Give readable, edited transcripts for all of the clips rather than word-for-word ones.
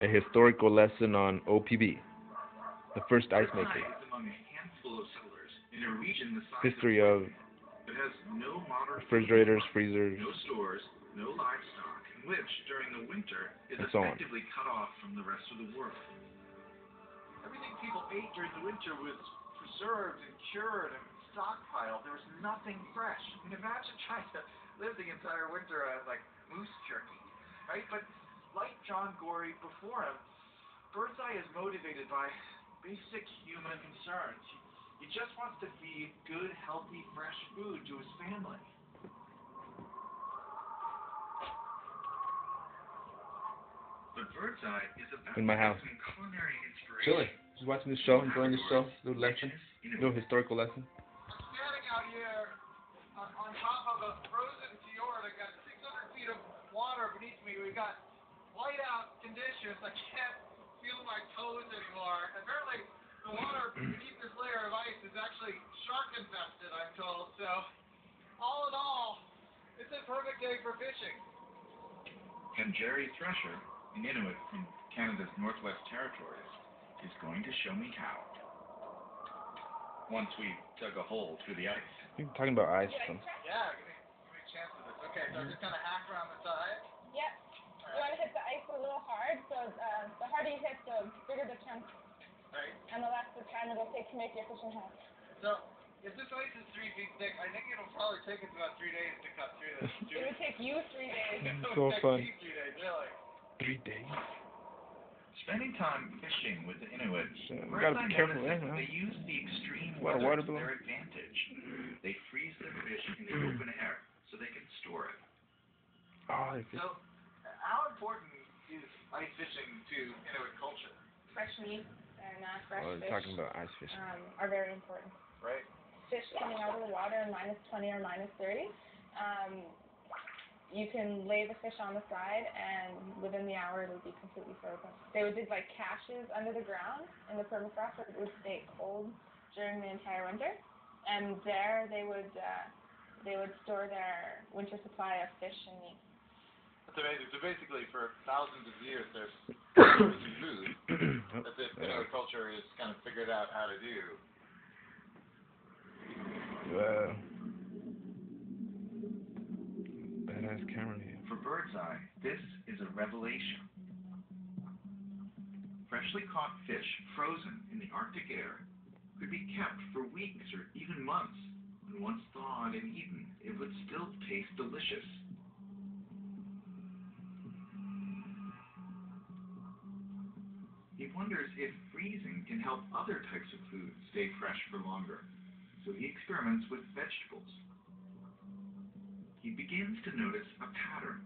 A historical lesson on OPB, the first ice maker. History of refrigerators, freezers, no stores, no livestock, which during the winter is and so on. effectively cut off from the rest of the world. Everything people ate during the winter was preserved and cured and stockpiled. There was nothing fresh. I mean, imagine trying to live the entire winter on like moose jerky, right? But like John Gorey before him, Birdseye is motivated by basic human concerns. He just wants to feed good, healthy, fresh food to his family. But Birdseye is about in my house. some culinary inspiration. Chilling. Just watching this show, enjoying this show. Little lesson. Little historical lesson. Standing out here on top of a frozen fjord. I got 600 feet of water beneath me. We've got whiteout conditions. I can't feel my toes anymore. Apparently, the water beneath this layer of ice is actually shark infested, I'm told. So, all in all, it's a perfect day for fishing. And Jerry Thresher, an Inuit from Canada's Northwest Territories, is going to show me how. Once we dug a hole through the ice. You're talking about ice. Yeah, give me a chance for this. Okay, so I just kind of hack around the side. Yep. You want to hit the ice a little hard, so the harder you hit, the bigger the chunk. Right. And the less the time it'll take to make your fishing hole. So, if this ice is 3 feet thick, I think it'll probably take us about 3 days to cut through this. It would take you 3 days. So fun. 3 days, really. 3 days. Spending time fishing with the Inuits, We gotta be careful there, huh? they use the extreme A lot of weather water to below. their advantage. They freeze their fish in the open air so they can store it. Oh, So, how important is ice fishing to Inuit culture? Fresh meat and fresh we're fish talking about ice fishing. are very important. Right. Fish coming out of the water in -20 or -30. You can lay the fish on the side, and within the hour it'll be completely frozen. They would dig like caches under the ground in the permafrost, so it would stay cold during the entire winter. And there they would store their winter supply of fish and meat. That's amazing. So basically, for thousands of years, there's frozen food that this Inuit culture has kind of figured out how to do. Badass camera here. For Birdseye, this is a revelation. Freshly caught fish frozen in the Arctic air could be kept for weeks or even months, and once thawed and eaten, it would still taste delicious. He wonders if freezing can help other types of food stay fresh for longer, so he experiments with vegetables. He begins to notice a pattern.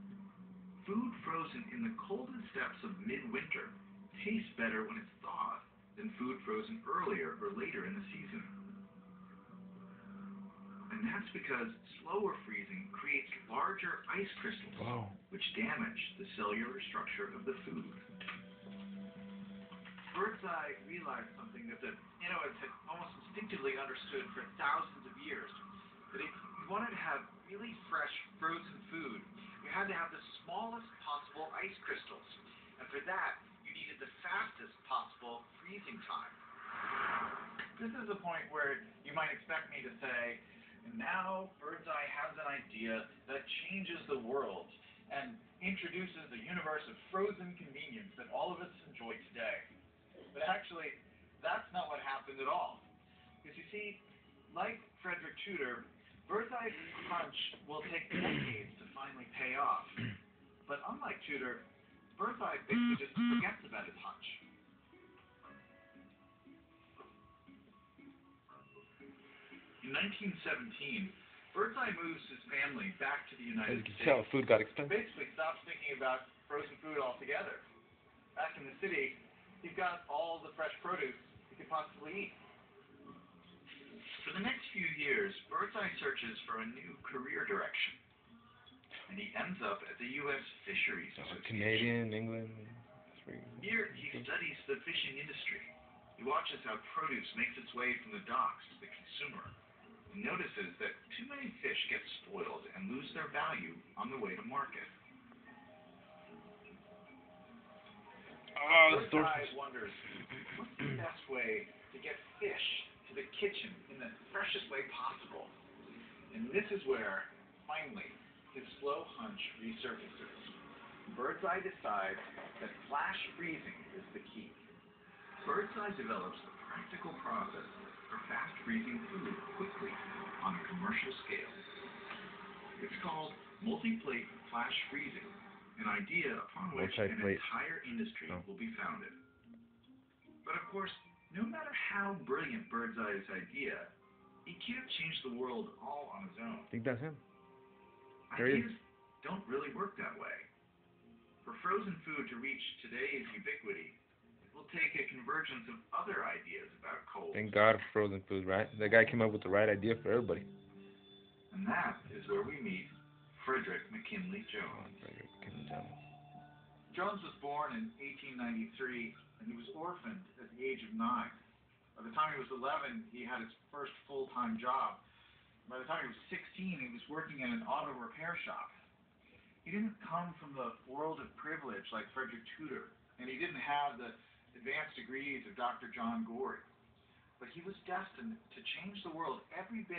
Food frozen in the coldest depths of midwinter tastes better when it's thawed than food frozen earlier or later in the season. And that's because slower freezing creates larger ice crystals, which damage the cellular structure of the food. Birdseye realized something that the Inuits had almost instinctively understood for thousands of years, that if you wanted to have really fresh frozen food, you had to have the smallest possible ice crystals, and for that, you needed the fastest possible freezing time. This is a point where you might expect me to say, now Birdseye has an idea that changes the world and introduces the universe of frozen convenience that all of us enjoy today. But actually, that's not what happened at all. Because you see, like Frederick Tudor, Birdseye's hunch will take decades to finally pay off. But unlike Tudor, Birdseye basically just forgets about his hunch. In 1917, Birdseye moves his family back to the United States. As you can tell, food got expensive. Basically stops thinking about frozen food altogether. Back in the city, he's got all the fresh produce he could possibly eat. For the next few years, Birdseye searches for a new career direction. And he ends up at the U.S. Fisheries Association. Canadian, England. Here, he studies the fishing industry. He watches how produce makes its way from the docks to the consumer. He notices that too many fish get spoiled and lose their value on the way to market. Birdseye wonders, what's the best way to get fish to the kitchen in the freshest way possible? And this is where, finally, his slow hunch resurfaces. Birdseye decides that flash freezing is the key. Birdseye develops a practical process for fast freezing food quickly on a commercial scale. It's called multi-plate flash freezing, an idea upon which an entire industry will be founded. But of course, no matter how brilliant Birdseye's idea, he can't change the world all on his own. I think that's him. Ideas don't really work that way. For frozen food to reach today's ubiquity, it will take a convergence of other ideas about cold. Thank God for frozen food, right? That guy came up with the right idea for everybody. And that is where we meet Frederick McKinley Jones. Jones was born in 1893, and he was orphaned at the age of 9. By the time he was 11, he had his first full-time job. By the time he was 16, he was working in an auto repair shop. He didn't come from the world of privilege like Frederick Tudor, and he didn't have the advanced degrees of Dr. John Gorey. But he was destined to change the world every bit